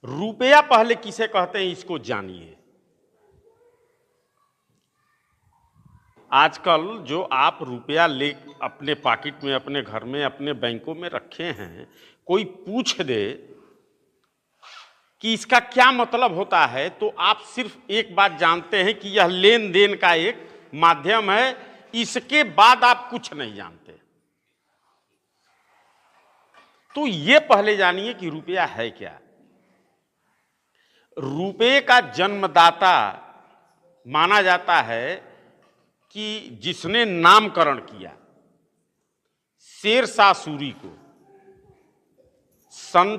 रुपया पहले किसे कहते हैं इसको जानिए। आजकल जो आप रुपया ले अपने पॉकेट में, अपने घर में, अपने बैंकों में रखे हैं, कोई पूछ दे कि इसका क्या मतलब होता है, तो आप सिर्फ एक बात जानते हैं कि यह लेन देन का एक माध्यम है। इसके बाद आप कुछ नहीं जानते। तो ये पहले जानिए कि रुपया है क्या। रुपये का जन्मदाता माना जाता है कि जिसने नामकरण किया, शेरशाह सूरी को सन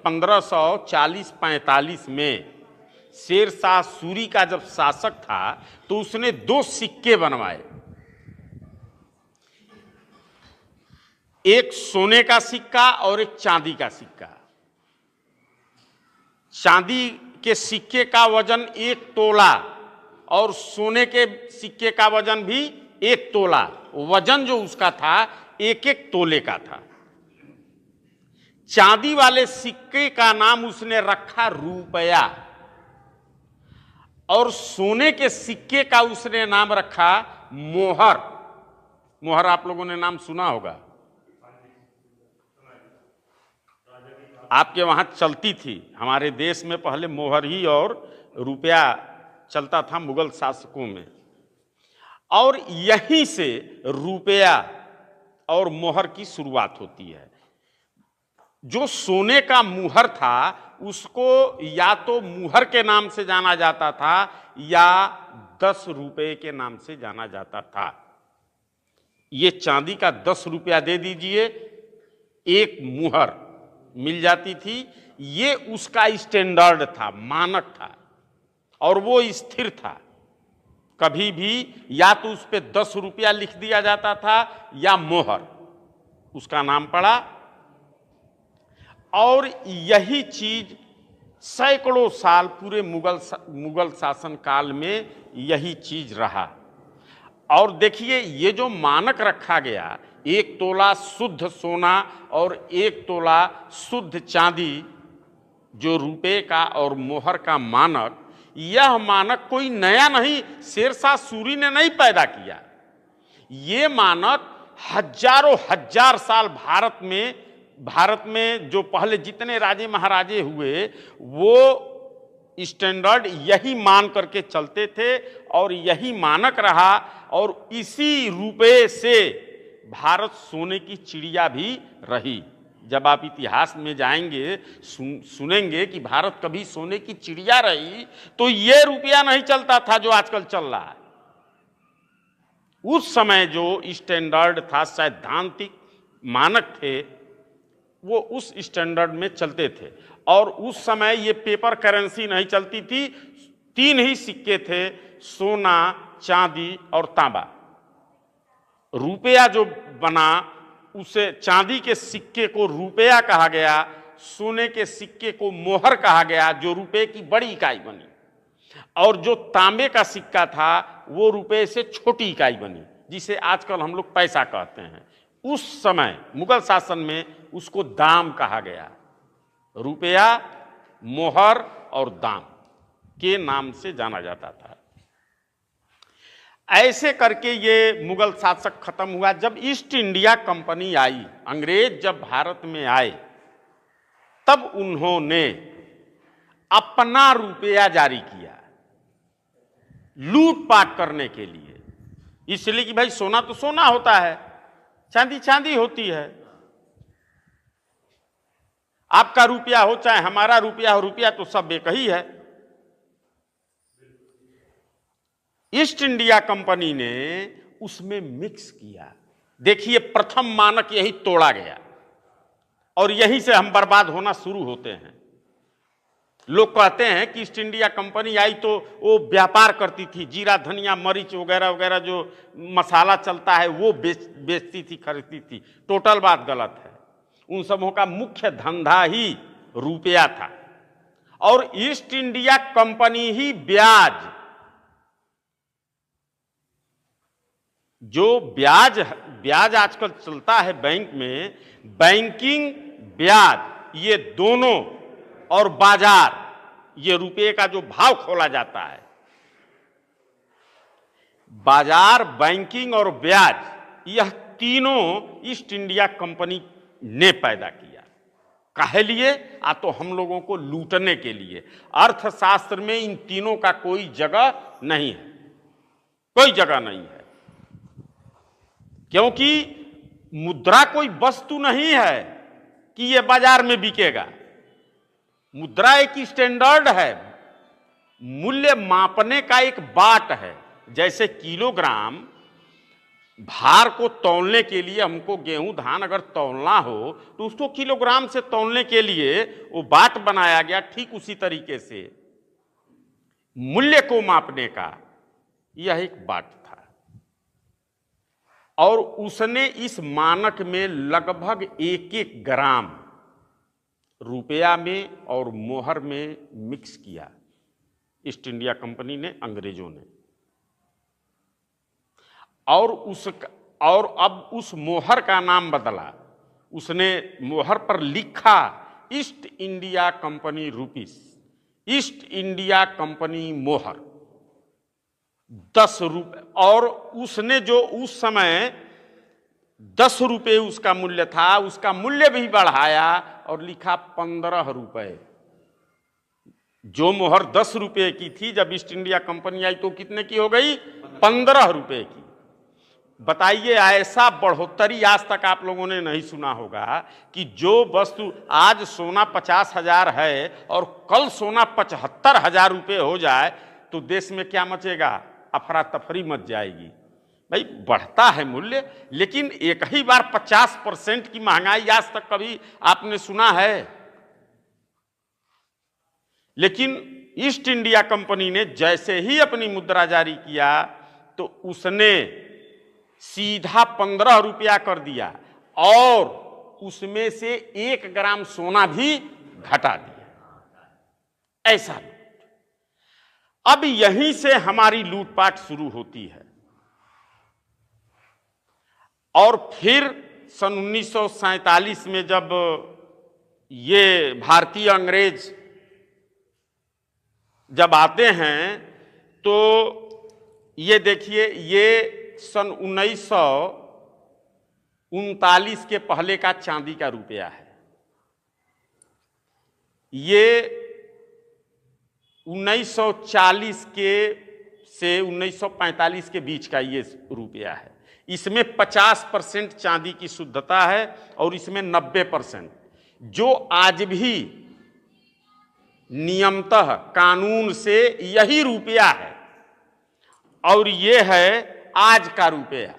1540-45 में शेरशाह सूरी का जब शासक था तो उसने 2 सिक्के बनवाए, एक सोने का सिक्का और एक चांदी का सिक्का। चांदी के सिक्के का वजन 1 तोला और सोने के सिक्के का वजन भी 1 तोला। वजन जो उसका था 1-1 तोले का था। चांदी वाले सिक्के का नाम उसने रखा रुपया और सोने के सिक्के का उसने नाम रखा मोहर। मोहर आप लोगों ने नाम सुना होगा, आपके वहां चलती थी। हमारे देश में पहले मोहर ही और रुपया चलता था मुगल शासकों में, और यहीं से रुपया और मोहर की शुरुआत होती है। जो सोने का मुहर था उसको या तो मुहर के नाम से जाना जाता था या 10 रुपये के नाम से जाना जाता था। ये चांदी का 10 रुपया दे दीजिए, एक मुहर मिल जाती थी। ये उसका स्टैंडर्ड था, मानक था, और वो स्थिर था। कभी भी या तो उस पर 10 रुपया लिख दिया जाता था या मोहर उसका नाम पड़ा। और यही चीज सैकड़ों साल पूरे मुगल शासन काल में यही चीज रहा। और देखिए, ये जो मानक रखा गया, 1 तोला शुद्ध सोना और 1 तोला शुद्ध चांदी, जो रुपये का और मोहर का मानक, यह मानक कोई नया नहीं, शेरशाह सूरी ने नहीं पैदा किया। ये मानक हजारों हजार साल भारत में जो पहले जितने राजे महाराजे हुए वो स्टैंडर्ड यही मान करके चलते थे और यही मानक रहा। और इसी रुपये से भारत सोने की चिड़िया भी रही। जब आप इतिहास में जाएंगे सुनेंगे कि भारत कभी सोने की चिड़िया रही, तो ये रुपया नहीं चलता था जो आजकल चल रहा है। उस समय जो स्टैंडर्ड था, सैद्धांतिक मानक थे, वो उस स्टैंडर्ड में चलते थे। और उस समय ये पेपर करेंसी नहीं चलती थी। 3 ही सिक्के थे, सोना, चांदी और तांबा। रुपया जो बना, उसे चांदी के सिक्के को रुपया कहा गया, सोने के सिक्के को मोहर कहा गया जो रुपये की बड़ी इकाई बनी, और जो तांबे का सिक्का था वो रुपये से छोटी इकाई बनी, जिसे आजकल हम लोग पैसा कहते हैं। उस समय मुगल शासन में उसको दाम कहा गया। रुपया, मोहर और दाम के नाम से जाना जाता था। ऐसे करके ये मुगल शासक खत्म हुआ। जब ईस्ट इंडिया कंपनी आई, अंग्रेज जब भारत में आए, तब उन्होंने अपना रुपया जारी किया लूटपाट करने के लिए। इसलिए कि भाई सोना तो सोना होता है, चांदी चांदी होती है। आपका रुपया हो चाहे हमारा रुपया हो, रुपया तो सब एक ही है। ईस्ट इंडिया कंपनी ने उसमें मिक्स किया। देखिए, प्रथम मानक यही तोड़ा गया और यहीं से हम बर्बाद होना शुरू होते हैं। लोग कहते हैं कि ईस्ट इंडिया कंपनी आई तो वो व्यापार करती थी, जीरा, धनिया, मरीच वगैरह वगैरह जो मसाला चलता है वो बेचती थी, खरीदती थी। टोटल बात गलत है। उन सबों का मुख्य धंधा ही रुपया था, और ईस्ट इंडिया कंपनी ही ब्याज आजकल चलता है बैंक में, बैंकिंग ब्याज, ये दोनों और बाजार, ये रुपये का जो भाव खोला जाता है, बाजार, बैंकिंग और ब्याज, यह तीनों ईस्ट इंडिया कंपनी ने पैदा किया। काहे लिए? तो हम लोगों को लूटने के लिए। अर्थशास्त्र में इन तीनों का कोई जगह नहीं है, कोई जगह नहीं है, क्योंकि मुद्रा कोई वस्तु नहीं है कि यह बाजार में बिकेगा। मुद्रा एक स्टैंडर्ड है, मूल्य मापने का एक बाट है। जैसे किलोग्राम, भार को तौलने के लिए हमको गेहूं धान अगर तौलना हो तो उसको किलोग्राम से तौलने के लिए वो बाट बनाया गया, ठीक उसी तरीके से मूल्य को मापने का यह एक बाट था। और उसने इस मानक में लगभग 1-1 ग्राम रुपया में और मोहर में मिक्स किया, ईस्ट इंडिया कंपनी ने, अंग्रेजों ने। और अब उस मोहर का नाम बदला, उसने मोहर पर लिखा east India company rupees, east India company मोहर, 10 रुपये। और उसने जो उस समय 10 रुपये उसका मूल्य था, उसका मूल्य भी बढ़ाया और लिखा 15 रुपये। जो मोहर 10 रुपये की थी, जब ईस्ट इंडिया कंपनी आई तो कितने की हो गई? 15 रुपये की। बताइए, ऐसा बढ़ोतरी आज तक आप लोगों ने नहीं सुना होगा कि जो वस्तु आज सोना 50,000 है और कल सोना 75,000 रुपये हो जाए तो देश में क्या मचेगा? अफरा तफरी मच जाएगी। भाई, बढ़ता है मूल्य, लेकिन एक ही बार 50% की महंगाई आज तक कभी आपने सुना है? लेकिन ईस्ट इंडिया कंपनी ने जैसे ही अपनी मुद्रा जारी किया तो उसने सीधा 15 रुपया कर दिया और उसमें से 1 ग्राम सोना भी घटा दिया। ऐसा लूट। अब यहीं से हमारी लूटपाट शुरू होती है। और फिर सन 1947 में जब ये भारतीय अंग्रेज जब आते हैं तो ये देखिए, ये सन 1939 के पहले का चांदी का रुपया है। ये 1940 के से 1945 के बीच का ये रुपया है। इसमें 50% चांदी की शुद्धता है और इसमें 90%, जो आज भी नियमतः कानून से यही रुपया है। और ये है आज का रुपया।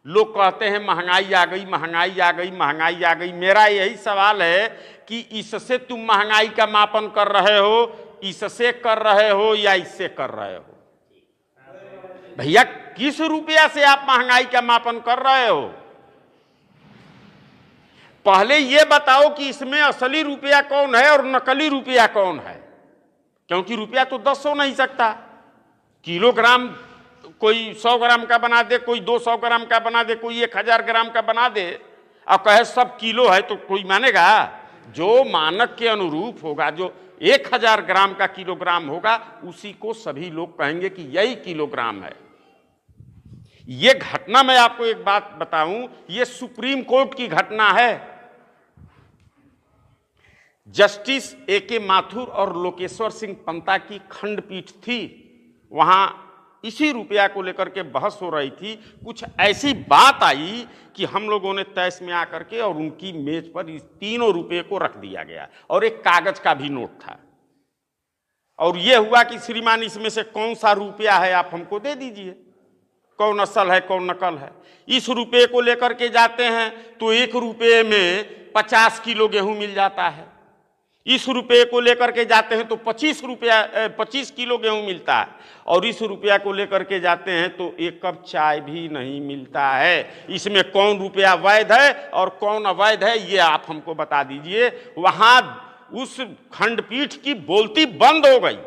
लोग कहते हैं महंगाई आ गई, महंगाई आ गई, महंगाई आ गई। मेरा यही सवाल है कि इससे तुम महंगाई का मापन कर रहे हो, इससे कर रहे हो या इससे कर रहे हो? भैया, किस रुपया से आप महंगाई का मापन कर रहे हो? पहले यह बताओ कि इसमें असली रुपया कौन है और नकली रुपया कौन है, क्योंकि रुपया तो 10 हो नहीं सकता। किलोग्राम कोई 100 ग्राम का बना दे, कोई 200 ग्राम का बना दे, कोई 1000 ग्राम का बना दे और कहे सब किलो है, तो कोई मानेगा? जो मानक के अनुरूप होगा, जो 1000 ग्राम का किलोग्राम होगा, उसी को सभी लोग कहेंगे कि यही किलोग्राम है। यह घटना, मैं आपको एक बात बताऊं, यह सुप्रीम कोर्ट की घटना है। Justice A.K. माथुर और लोकेश्वर सिंह पंता की खंडपीठ थी। वहां इसी रुपया को लेकर के बहस हो रही थी। कुछ ऐसी बात आई कि हम लोगों ने तैस में आकर के और उनकी मेज पर इस तीनों रुपये को रख दिया गया और एक कागज का भी नोट था। और यह हुआ कि श्रीमान, इसमें से कौन सा रुपया है आप हमको दे दीजिए, कौन असल है कौन नकल है। इस रुपये को लेकर के जाते हैं तो 1 रुपये में 50 किलो गेहूं मिल जाता है। इस रुपये को लेकर के जाते हैं तो 25 किलो गेहूं मिलता है। और इस रुपया को लेकर के जाते हैं तो 1 कप चाय भी नहीं मिलता है। इसमें कौन रुपया वैध है और कौन अवैध है, ये आप हमको बता दीजिए। वहां उस खंडपीठ की बोलती बंद हो गई,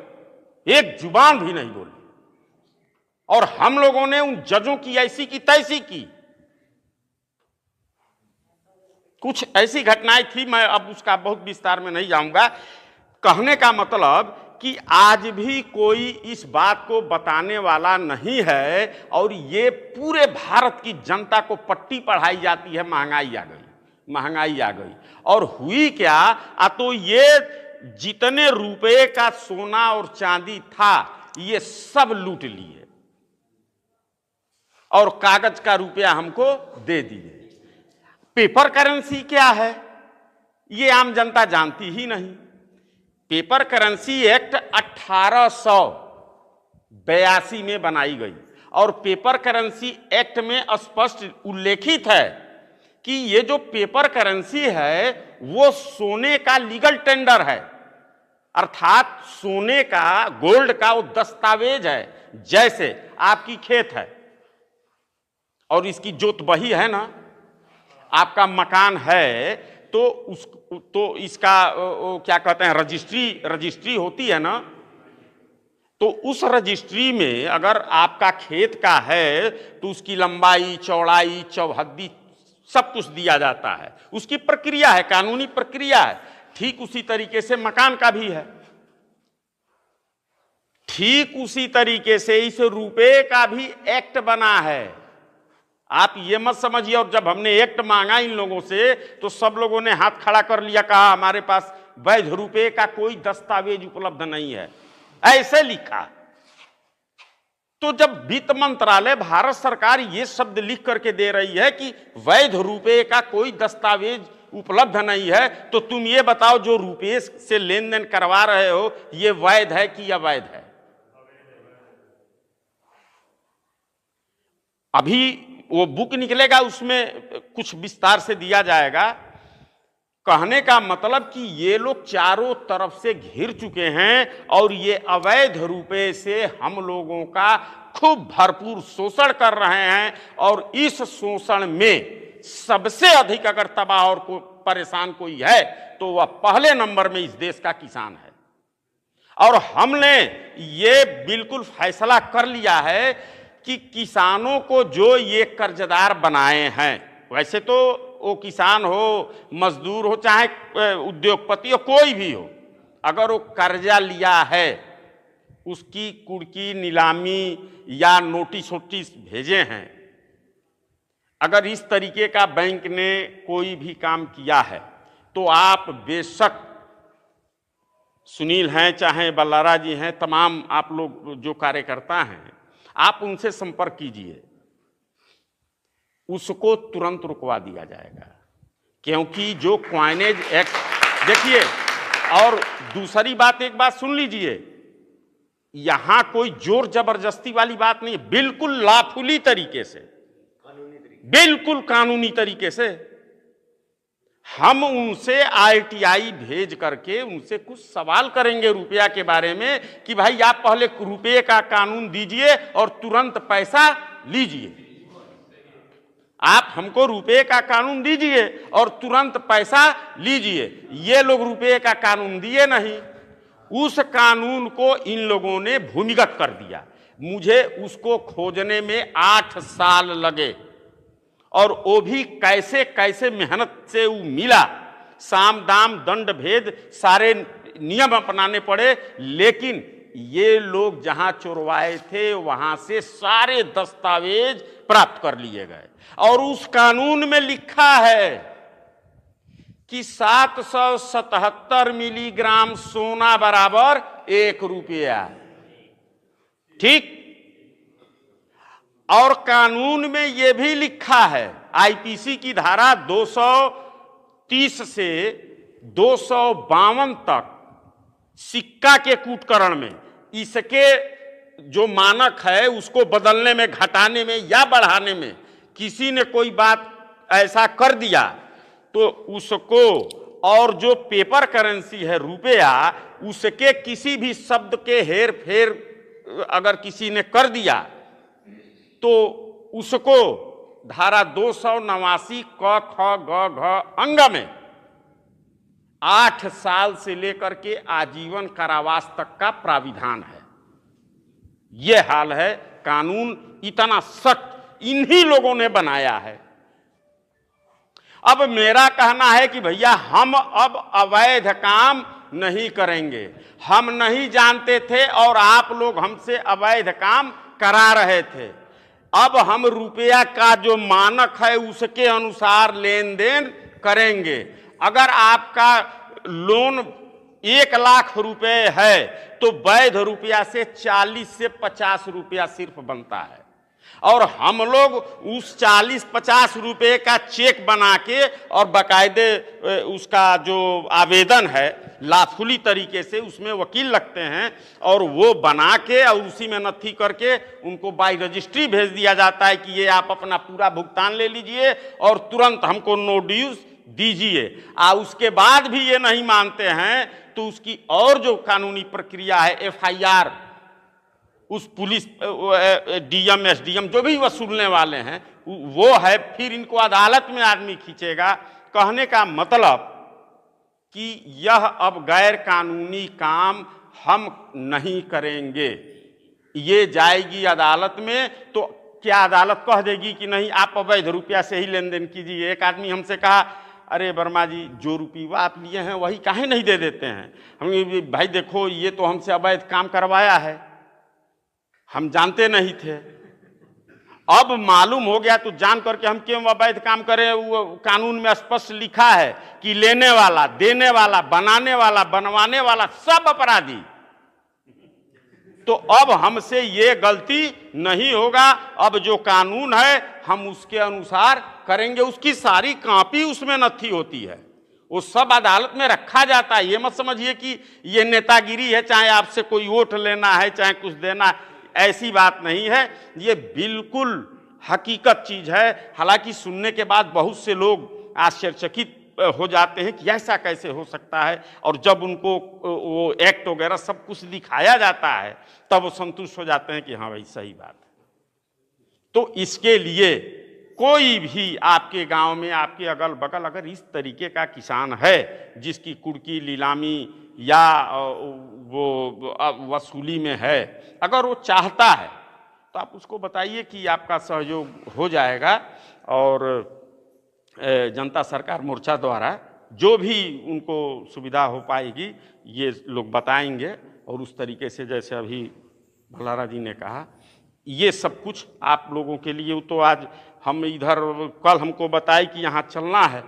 एक जुबान भी नहीं बोली। और हम लोगों ने उन जजों की ऐसी की तैसी की। कुछ ऐसी घटनाएं थी, मैं अब उसका बहुत विस्तार में नहीं जाऊंगा। कहने का मतलब कि आज भी कोई इस बात को बताने वाला नहीं है, और ये पूरे भारत की जनता को पट्टी पढ़ाई जाती है, महंगाई आ गई, महंगाई आ गई। और हुई क्या, तो ये जितने रुपए का सोना और चांदी था ये सब लूट लिए और कागज का रुपया हमको दे दिए। पेपर करेंसी क्या है ये आम जनता जानती ही नहीं। पेपर करेंसी एक्ट 1882 में बनाई गई, और पेपर करेंसी एक्ट में स्पष्ट उल्लेखित है कि ये जो पेपर करेंसी है वो सोने का लीगल टेंडर है, अर्थात सोने का, गोल्ड का वो दस्तावेज है। जैसे आपकी खेत है और इसकी जोत बही है ना, आपका मकान है तो इसका क्या कहते हैं, रजिस्ट्री होती है ना, तो उस रजिस्ट्री में अगर आपका खेत का है तो उसकी लंबाई, चौड़ाई, चौहद्दी सब कुछ दिया जाता है। उसकी प्रक्रिया है, कानूनी प्रक्रिया है। ठीक उसी तरीके से मकान का भी है, ठीक उसी तरीके से इस रुपए का भी एक्ट बना है। आप ये मत समझिए, और जब हमने एक्ट मांगा इन लोगों से तो सब लोगों ने हाथ खड़ा कर लिया, कहा हमारे पास वैध रुपए का कोई दस्तावेज उपलब्ध नहीं है, ऐसे लिखा। तो जब वित्त मंत्रालय, भारत सरकार ये शब्द लिख करके दे रही है कि वैध रुपए का कोई दस्तावेज उपलब्ध नहीं है, तो तुम ये बताओ जो रुपये से लेन देन करवा रहे हो ये वैध है कि अवैध है? अभी वो बुक निकलेगा, उसमें कुछ विस्तार से दिया जाएगा। कहने का मतलब कि ये लोग चारों तरफ से घिर चुके हैं और ये अवैध रुपए से हम लोगों का खूब भरपूर शोषण कर रहे हैं। और इस शोषण में सबसे अधिक अगर तबाह और को परेशान कोई है तो वह पहले नंबर में इस देश का किसान है। और हमने ये बिल्कुल फैसला कर लिया है कि किसानों को जो ये कर्जदार बनाए हैं, वैसे तो वो किसान हो, मजदूर हो, चाहे उद्योगपति हो, कोई भी हो, अगर वो कर्जा लिया है, उसकी कुर्की, नीलामी या नोटिस भेजे हैं, अगर इस तरीके का बैंक ने कोई भी काम किया है तो आप बेशक, सुनील हैं चाहे बल्लारा जी हैं, तमाम आप लोग जो कार्यकर्ता हैं, आप उनसे संपर्क कीजिए, उसको तुरंत रुकवा दिया जाएगा। क्योंकि जो क्वाइनेज एक्ट, देखिए, और दूसरी बात, एक बात सुन लीजिए, यहां कोई जोर जबरदस्ती वाली बात नहीं है, बिल्कुल लाफुली तरीके से, बिल्कुल कानूनी तरीके से हम उनसे आरटीआई भेज करके उनसे कुछ सवाल करेंगे रुपया के बारे में कि भाई आप पहले रुपये का कानून दीजिए और तुरंत पैसा लीजिए। आप हमको रुपये का कानून दीजिए और तुरंत पैसा लीजिए। ये लोग रुपये का कानून दिए नहीं, उस कानून को इन लोगों ने भूमिगत कर दिया। मुझे उसको खोजने में 8 साल लगे, और वो भी कैसे कैसे मेहनत से वो मिला, साम दाम दंड भेद सारे नियम अपनाने पड़े। लेकिन ये लोग जहां चोरवाए थे वहां से सारे दस्तावेज प्राप्त कर लिए गए, और उस कानून में लिखा है कि 777 मिलीग्राम सोना बराबर 1 रुपया। ठीक, और कानून में यह भी लिखा है, आईपीसी की धारा 230 से 252 तक, सिक्का के कूटकरण में इसके जो मानक है उसको बदलने में, घटाने में या बढ़ाने में किसी ने कोई बात ऐसा कर दिया तो उसको, और जो पेपर करेंसी है रुपया, उसके किसी भी शब्द के हेर फेर अगर किसी ने कर दिया तो उसको धारा 289 क ख ग घ अंग में 8 साल से लेकर के आजीवन कारावास तक का प्राविधान है। यह हाल है, कानून इतना सख्त इन्हीं लोगों ने बनाया है। अब मेरा कहना है कि भैया हम अब अवैध काम नहीं करेंगे। हम नहीं जानते थे और आप लोग हमसे अवैध काम करा रहे थे। अब हम रुपया का जो मानक है उसके अनुसार लेन देन करेंगे। अगर आपका लोन 1 लाख रुपए है तो वैध रुपया से 40 से 50 रुपया सिर्फ बनता है, और हम लोग उस 40-50 रुपए का चेक बना के और बाकायदे उसका जो आवेदन है लाफुली तरीके से उसमें वकील लगते हैं और वो बना के और उसी में नथी करके उनको बाय रजिस्ट्री भेज दिया जाता है कि ये आप अपना पूरा भुगतान ले लीजिए और तुरंत हमको नो ड्यूज दीजिए। उसके बाद भी ये नहीं मानते हैं तो उसकी और जो कानूनी प्रक्रिया है FIR, उस पुलिस DM SDM जो भी वसूलने वाले हैं वो है, फिर इनको अदालत में आदमी खींचेगा। कहने का मतलब कि यह अब गैर कानूनी काम हम नहीं करेंगे। ये जाएगी अदालत में तो क्या अदालत कह देगी कि नहीं आप अवैध रुपया से ही लेन देन कीजिए। एक आदमी हमसे कहा, अरे वर्मा जी जो रुपया आप लिए हैं वही काहे नहीं दे देते हैं। हम भाई देखो ये तो हमसे अवैध काम करवाया है, हम जानते नहीं थे, अब मालूम हो गया तो जान करके हम क्यों अवैध काम करें। वो कानून में स्पष्ट लिखा है कि लेने वाला, देने वाला, बनाने वाला, बनवाने वाला सब अपराधी। तो अब हमसे ये गलती नहीं होगा। अब जो कानून है हम उसके अनुसार करेंगे। उसकी सारी कॉपी उसमें नथी होती है, वो सब अदालत में रखा जाता है। ये मत समझिए कि ये नेतागिरी है, चाहे आपसे कोई वोट लेना है चाहे कुछ देना है, ऐसी बात नहीं है। ये बिल्कुल हकीकत चीज है। हालांकि सुनने के बाद बहुत से लोग आश्चर्यचकित हो जाते हैं कि ऐसा कैसे हो सकता है, और जब उनको वो एक्ट वगैरह सब कुछ दिखाया जाता है तब वो संतुष्ट हो जाते हैं कि हाँ भाई सही बात है। तो इसके लिए कोई भी आपके गांव में, आपके अगल बगल अगर इस तरीके का किसान है जिसकी कुड़की नीलामी या वो वसूली में है, अगर वो चाहता है तो आप उसको बताइए कि आपका सहयोग हो जाएगा। और जनता सरकार मोर्चा द्वारा जो भी उनको सुविधा हो पाएगी ये लोग बताएंगे। और उस तरीके से जैसे अभी भल्लारा जी ने कहा, ये सब कुछ आप लोगों के लिए, तो आज हम इधर कल हमको बताए कि यहाँ चलना है